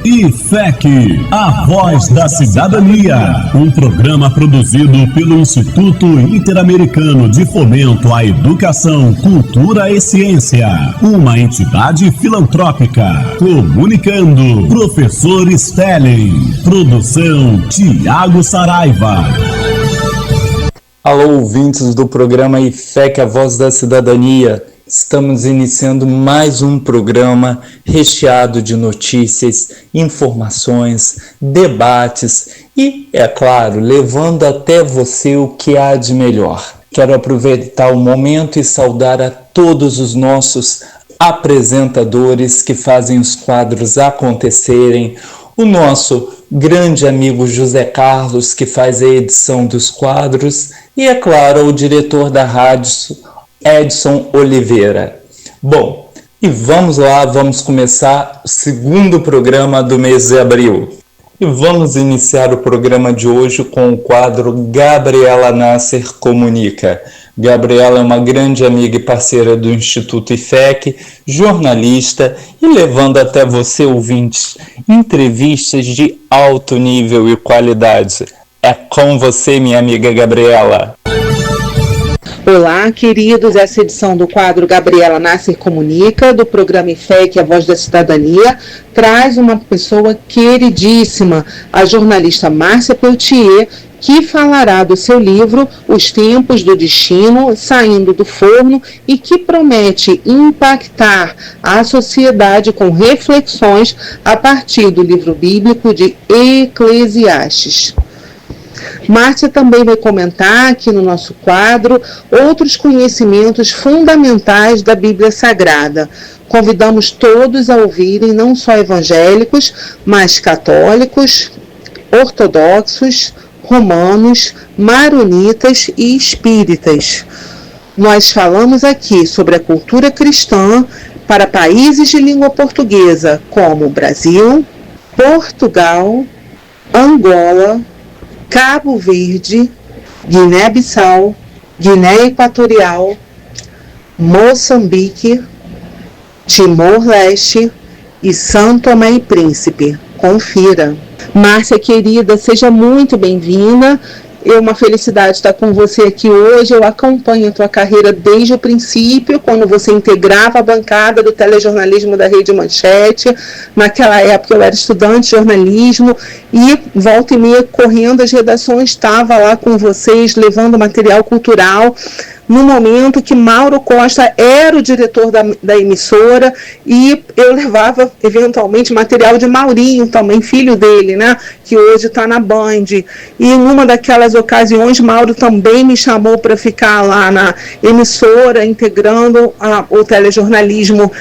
IFEC, a voz da cidadania, um programa produzido pelo Instituto Interamericano de Fomento à Educação, Cultura e Ciência, uma entidade filantrópica. Comunicando, professor Stelling. Produção, Tiago Saraiva. Alô, ouvintes do programa IFEC, a voz da cidadania. Estamos iniciando mais um programa recheado de notícias, informações, debates e, é claro, levando até você o que há de melhor. Quero aproveitar o momento e saudar a todos os nossos apresentadores que fazem os quadros acontecerem, o nosso grande amigo José Carlos, que faz a edição dos quadros, e, é claro, o diretor da rádio, Edson Oliveira. Bom, e vamos lá, vamos começar o segundo programa do mês de abril. E vamos iniciar o programa de hoje com o quadro Gabriela Nasser Comunica. Gabriela é uma grande amiga e parceira do Instituto IFEC, jornalista e levando até você, ouvintes, entrevistas de alto nível e qualidade. É com você, minha amiga Gabriela. Olá, queridos, essa edição do quadro Gabriela Nasser Comunica, do programa IFEC, a voz da cidadania, traz uma pessoa queridíssima, a jornalista Márcia Peltier, que falará do seu livro Os Tempos do Destino, Saindo do Forno, e que promete impactar a sociedade com reflexões a partir do livro bíblico de Eclesiastes. Márcia também vai comentar aqui no nosso quadro outros conhecimentos fundamentais da Bíblia Sagrada. Convidamos todos a ouvirem, não só evangélicos, mas católicos, ortodoxos, romanos, maronitas e espíritas. Nós falamos aqui sobre a cultura cristã para países de língua portuguesa como Brasil, Portugal, Angola, Cabo Verde, Guiné-Bissau, Guiné Equatorial, Moçambique, Timor-Leste e São Tomé e Príncipe. Confira. Márcia, querida, seja muito bem-vinda. É uma felicidade estar com você aqui hoje. Eu acompanho a tua carreira desde o princípio, quando você integrava a bancada do telejornalismo da Rede Manchete. Naquela época eu era estudante de jornalismo e volta e meia correndo as redações, estava lá com vocês levando material cultural. No momento que Mauro Costa era o diretor da emissora e eu levava, eventualmente, material de Maurinho também, filho dele, né, que hoje está na Band. E em uma daquelas ocasiões, Mauro também me chamou para ficar lá na emissora, integrando o telejornalismo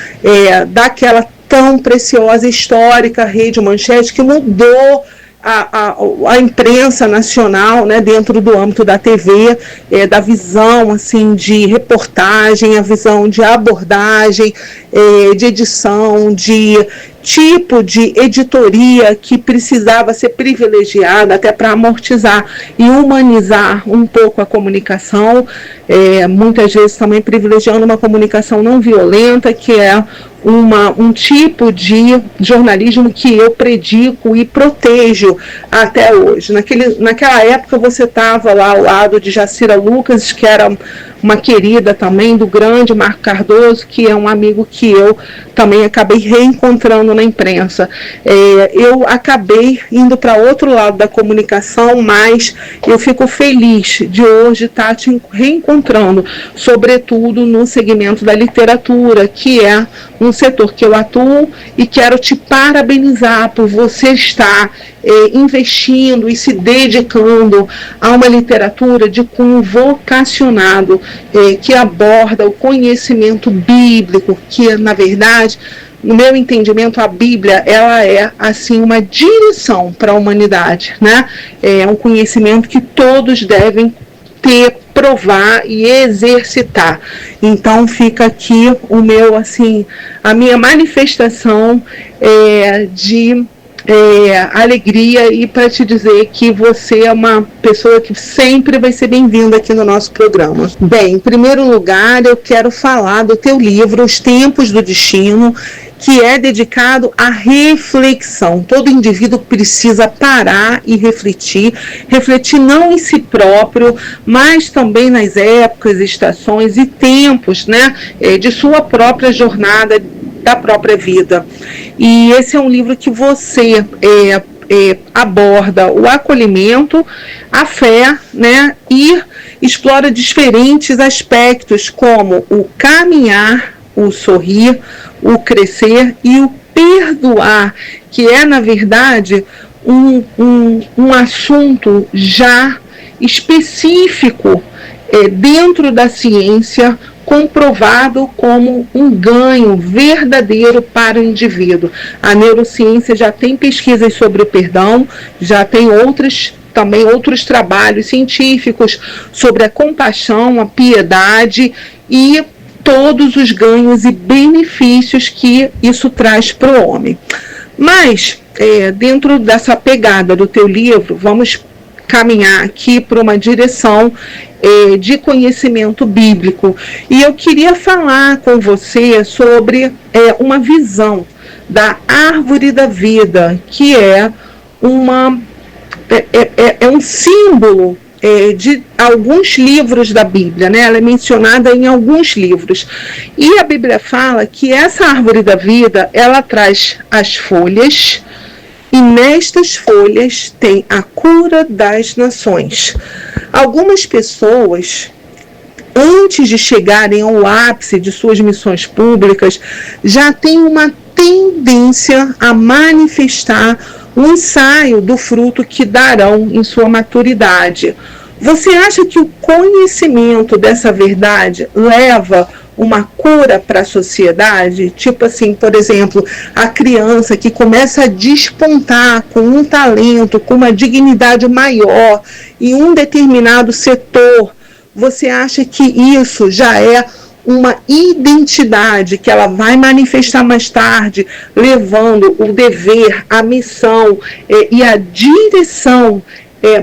daquela tão preciosa, histórica Rede Manchete, que mudou a imprensa nacional, né, dentro do âmbito da TV, da visão assim, de reportagem, a visão de abordagem, de edição, de tipo de editoria que precisava ser privilegiada até para amortizar e humanizar um pouco a comunicação, muitas vezes também privilegiando uma comunicação não violenta, que é um tipo de jornalismo que eu predico e protejo até hoje. Naquela época você estava lá ao lado de Jacira Lucas, que era uma querida também, do grande Marco Cardoso, que é um amigo que eu também acabei reencontrando na imprensa. Eu acabei indo para outro lado da comunicação, mas eu fico feliz de hoje estar te reencontrando, sobretudo no segmento da literatura, que é um setor que eu atuo, e quero te parabenizar por você estar investindo e se dedicando a uma literatura de cunho vocacionado, que aborda o conhecimento bíblico, que, na verdade, no meu entendimento, a Bíblia, ela é, assim, uma direção para a humanidade, né? É um conhecimento que todos devem ter, provar e exercitar. Então fica aqui o meu, assim, a minha manifestação de alegria, e para te dizer que você é uma pessoa que sempre vai ser bem-vinda aqui no nosso programa. Bem, em primeiro lugar, eu quero falar do teu livro Os Tempos do Destino, que é dedicado à reflexão. Todo indivíduo precisa parar e refletir não em si próprio, mas também nas épocas, estações e tempos, né, de sua própria jornada, da própria vida. E esse é um livro que você aborda o acolhimento, a fé, né, e explora diferentes aspectos como o caminhar, o sorrir, o crescer e o perdoar, que é, na verdade, um assunto já específico dentro da ciência, comprovado como um ganho verdadeiro para o indivíduo. A neurociência já tem pesquisas sobre o perdão, já tem também outros trabalhos científicos sobre a compaixão, a piedade e todos os ganhos e benefícios que isso traz para o homem. Mas, dentro dessa pegada do teu livro, vamos caminhar aqui para uma direção de conhecimento bíblico. E eu queria falar com você sobre uma visão da árvore da vida, que é um símbolo de alguns livros da Bíblia, né? Ela é mencionada em alguns livros. E a Bíblia fala que essa árvore da vida, ela traz as folhas, e nestas folhas tem a cura das nações. Algumas pessoas, antes de chegarem ao ápice de suas missões públicas, já têm uma tendência a manifestar um ensaio do fruto que darão em sua maturidade. Você acha que o conhecimento dessa verdade leva uma cura para a sociedade? Tipo assim, por exemplo, a criança que começa a despontar com um talento, com uma dignidade maior em um determinado setor, você acha que isso já é uma identidade que ela vai manifestar mais tarde, levando o dever, a missão e a direção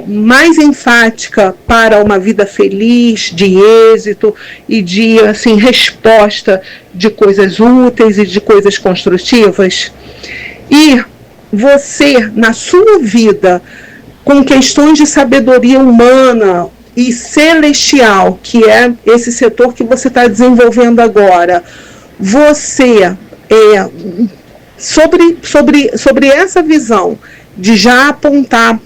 mais enfática para uma vida feliz, de êxito e de resposta de coisas úteis e de coisas construtivas? E você, na sua vida, com questões de sabedoria humana e celestial, que é esse setor que você está desenvolvendo agora, você, sobre essa visão de já apontar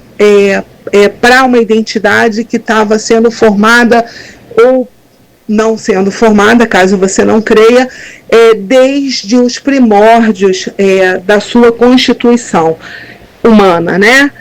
para uma identidade que estava sendo formada ou não sendo formada, caso você não creia, desde os primórdios da sua constituição humana, né?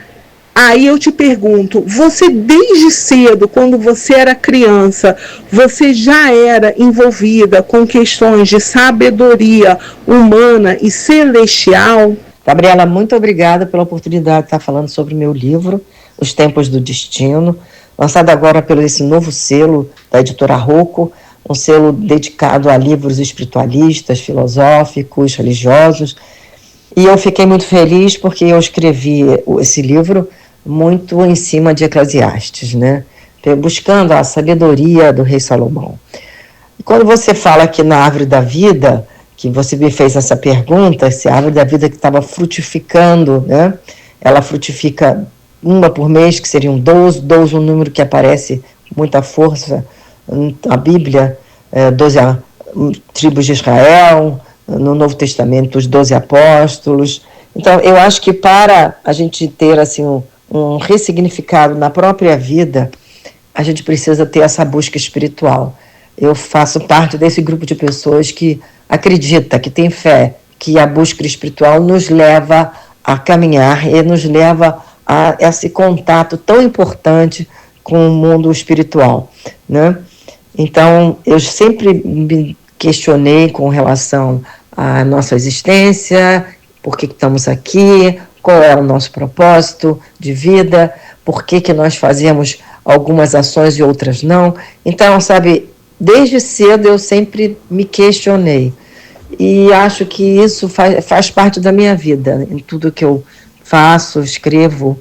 Aí eu te pergunto, você desde cedo, quando você era criança, você já era envolvida com questões de sabedoria humana e celestial? Gabriela, muito obrigada pela oportunidade de estar falando sobre o meu livro, Os Tempos do Destino, lançado agora pelo esse novo selo da editora Rocco, um selo dedicado a livros espiritualistas, filosóficos, religiosos. E eu fiquei muito feliz porque eu escrevi esse livro muito em cima de Eclesiastes, né? Buscando a sabedoria do rei Salomão. E quando você fala aqui na árvore da vida, que você me fez essa pergunta, se a árvore da vida que estava frutificando, né? Ela frutifica uma por mês, que seriam 12, um número que aparece com muita força na Bíblia, 12 tribos de Israel, no Novo Testamento, os 12 apóstolos. Então, eu acho que para a gente ter assim, um ressignificado na própria vida, a gente precisa ter essa busca espiritual. Eu faço parte desse grupo de pessoas que acredita, que tem fé, que a busca espiritual nos leva a caminhar e nos leva a esse contato tão importante com o mundo espiritual, né? Então, eu sempre me questionei com relação à nossa existência, por que estamos aqui, qual é o nosso propósito de vida, por que nós fazemos algumas ações e outras não. Então, sabe, desde cedo eu sempre me questionei. E acho que isso faz parte da minha vida. Em tudo que eu faço, escrevo,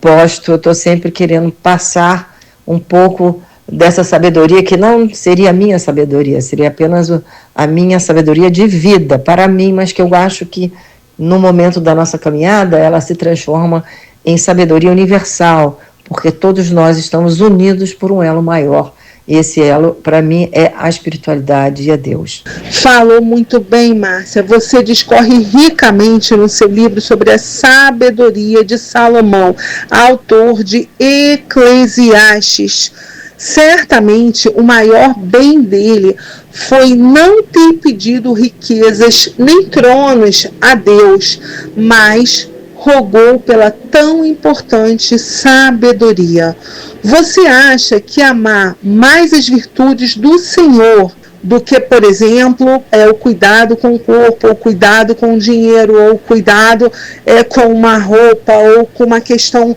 posto, eu estou sempre querendo passar um pouco dessa sabedoria que não seria a minha sabedoria, seria apenas a minha sabedoria de vida para mim, mas que eu acho que no momento da nossa caminhada ela se transforma em sabedoria universal, porque todos nós estamos unidos por um elo maior. E esse elo, para mim, é a espiritualidade e a Deus. Falou muito bem, Márcia. Você discorre ricamente no seu livro sobre a sabedoria de Salomão, autor de Eclesiastes. Certamente, o maior bem dele foi não ter pedido riquezas nem tronos a Deus, mas rogou pela tão importante sabedoria. Você acha que amar mais as virtudes do Senhor do que, por exemplo, o cuidado com o corpo, ou cuidado com o dinheiro, ou cuidado com uma roupa, ou com uma questão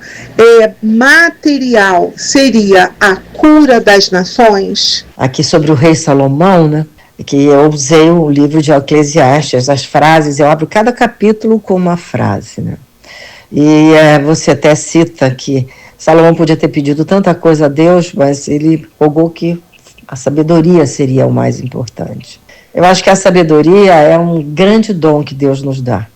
material, seria a cura das nações? Aqui sobre o rei Salomão, né, que eu usei o livro de Eclesiastes, as frases, eu abro cada capítulo com uma frase, né? E você até cita que Salomão podia ter pedido tanta coisa a Deus, mas ele rogou que a sabedoria seria o mais importante. Eu acho que a sabedoria é um grande dom que Deus nos dá,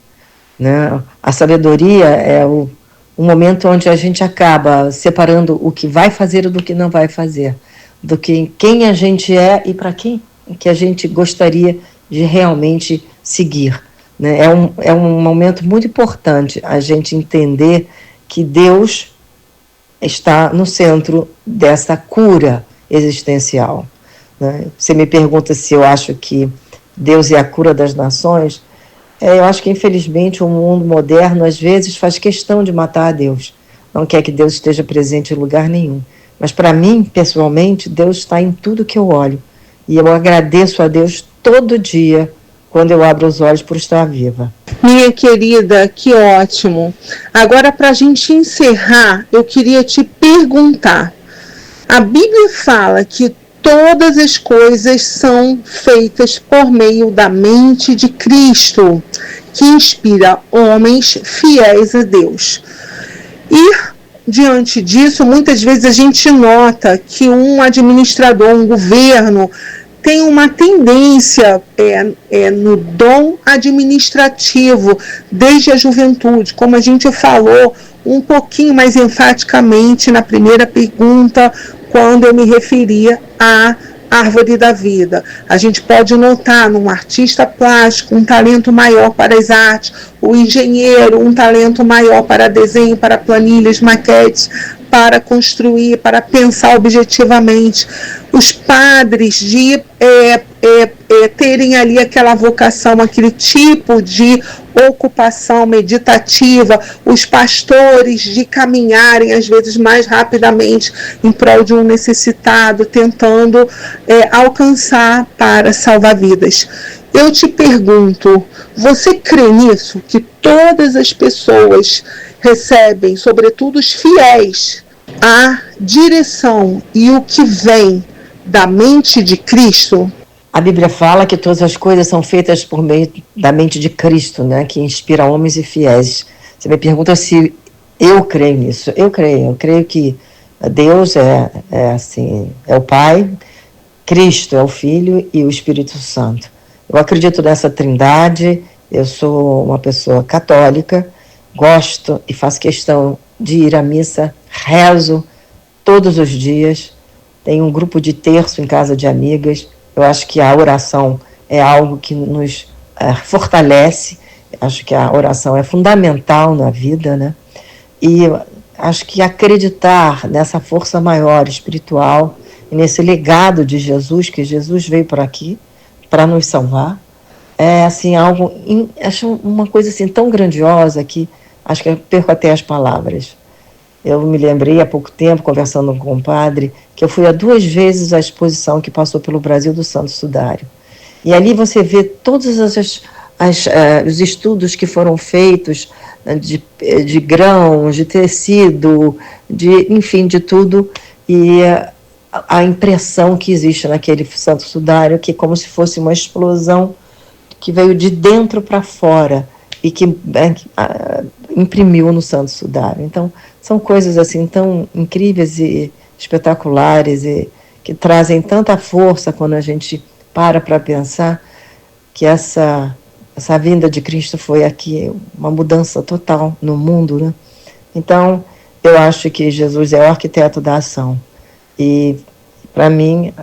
né? A sabedoria é o momento onde a gente acaba separando o que vai fazer do que não vai fazer, do que quem a gente é e para quem que a gente gostaria de realmente seguir. É um momento muito importante a gente entender que Deus está no centro dessa cura existencial, né? Você me pergunta se eu acho que Deus é a cura das nações. Eu acho que, infelizmente, o mundo moderno, às vezes, faz questão de matar a Deus. Não quer que Deus esteja presente em lugar nenhum. Mas, para mim, pessoalmente, Deus está em tudo que eu olho. E eu agradeço a Deus todo dia quando eu abro os olhos por estar viva. Minha querida, que ótimo. Agora, para a gente encerrar, eu queria te perguntar. A Bíblia fala que todas as coisas são feitas por meio da mente de Cristo, que inspira homens fiéis a Deus. E, diante disso, muitas vezes a gente nota que um administrador, um governo, tem uma tendência no dom administrativo desde a juventude, como a gente falou um pouquinho mais enfaticamente na primeira pergunta, quando eu me referia à árvore da vida. A gente pode notar num artista plástico um talento maior para as artes, o engenheiro um talento maior para desenho, para planilhas, maquetes, para construir, para pensar objetivamente. Os padres de terem ali aquela vocação, aquele tipo de ocupação meditativa, os pastores de caminharem às vezes mais rapidamente em prol de um necessitado, tentando alcançar para salvar vidas. Eu te pergunto, você crê nisso? Que todas as pessoas recebem, sobretudo os fiéis, a direção e o que vem da mente de Cristo? A Bíblia fala que todas as coisas são feitas por meio da mente de Cristo, né, que inspira homens e fiéis. Você me pergunta se eu creio nisso. Eu creio que Deus é o Pai, Cristo é o Filho e o Espírito Santo. Eu acredito nessa trindade. Eu sou uma pessoa católica, gosto e faço questão de ir à missa, rezo todos os dias, tenho um grupo de terço em casa de amigas. Eu acho que a oração é algo que nos fortalece, acho que a oração é fundamental na vida, né? E acho que acreditar nessa força maior espiritual e nesse legado de Jesus, que Jesus veio por aqui para nos salvar, é assim, acho uma coisa assim tão grandiosa que acho que eu perco até as palavras. Eu me lembrei há pouco tempo, conversando com um padre, que eu fui 2 vezes à exposição que passou pelo Brasil do Santo Sudário. E ali você vê todos os estudos que foram feitos de grãos, de tecido, enfim, de tudo, e a impressão que existe naquele Santo Sudário, que é como se fosse uma explosão que veio de dentro para fora e que imprimiu no Santo Sudário. Então, são coisas assim tão incríveis e espetaculares, e que trazem tanta força quando a gente para pensar que essa vinda de Cristo foi aqui uma mudança total no mundo, né? Então, eu acho que Jesus é o arquiteto da ação. E, para mim,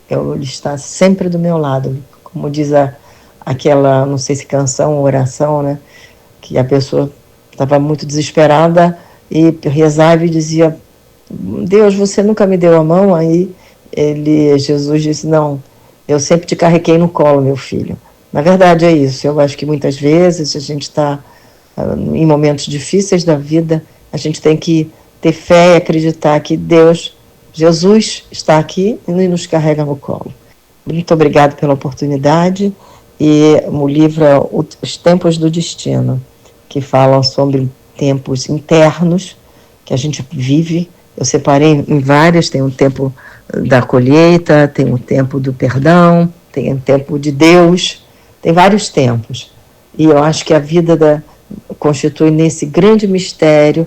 ele está sempre do meu lado. Como diz aquela, não sei se canção ou oração, né? Que a pessoa estava muito desesperada e rezava e dizia: Deus, você nunca me deu a mão? Aí Jesus disse: não, eu sempre te carreguei no colo, meu filho. Na verdade é isso. Eu acho que muitas vezes a gente está em momentos difíceis da vida, a gente tem que ter fé e acreditar que Deus, Jesus, está aqui e nos carrega no colo. Muito obrigado pela oportunidade. E o livro é Os Tempos do Destino, que falam sobre tempos internos que a gente vive. Eu separei em várias, tem um tempo da colheita, tem um tempo do perdão, tem um tempo de Deus, tem vários tempos. E eu acho que a vida constitui nesse grande mistério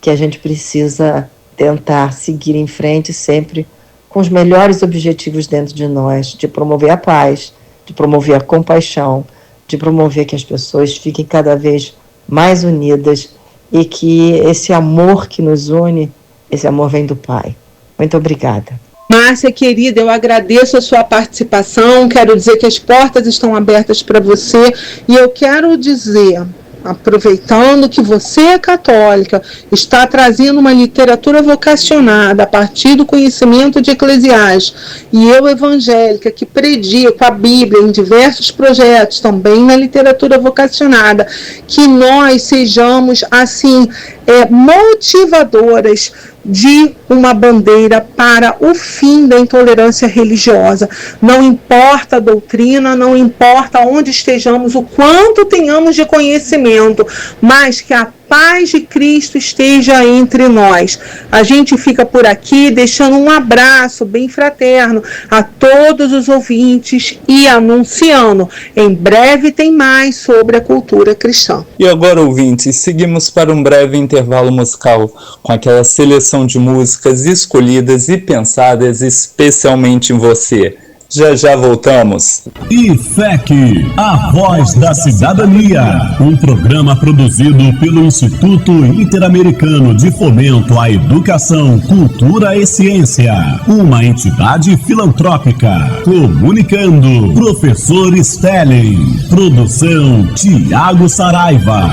que a gente precisa tentar seguir em frente sempre com os melhores objetivos dentro de nós, de promover a paz, de promover a compaixão, de promover que as pessoas fiquem cada vez mais unidas e que esse amor que nos une, esse amor vem do Pai. Muito obrigada. Márcia, querida, eu agradeço a sua participação, quero dizer que as portas estão abertas para você e eu quero dizer, aproveitando que você é católica, está trazendo uma literatura vocacionada a partir do conhecimento de Eclesiastes, e eu, evangélica, que predico a Bíblia em diversos projetos, também na literatura vocacionada, que nós sejamos, assim, motivadoras de uma bandeira para o fim da intolerância religiosa. Não importa a doutrina, não importa onde estejamos, o quanto tenhamos de conhecimento, mas que a paz de Cristo esteja entre nós. A gente fica por aqui deixando um abraço bem fraterno a todos os ouvintes e anunciando, em breve tem mais sobre a cultura cristã. E agora, ouvintes, seguimos para um breve intervalo musical com aquela seleção de músicas escolhidas e pensadas especialmente em você. Já já voltamos. IFEC, a voz da cidadania, um programa produzido pelo Instituto Interamericano de Fomento à Educação, Cultura e Ciência, uma entidade filantrópica. Comunicando, professor Stelling. Produção Tiago Saraiva.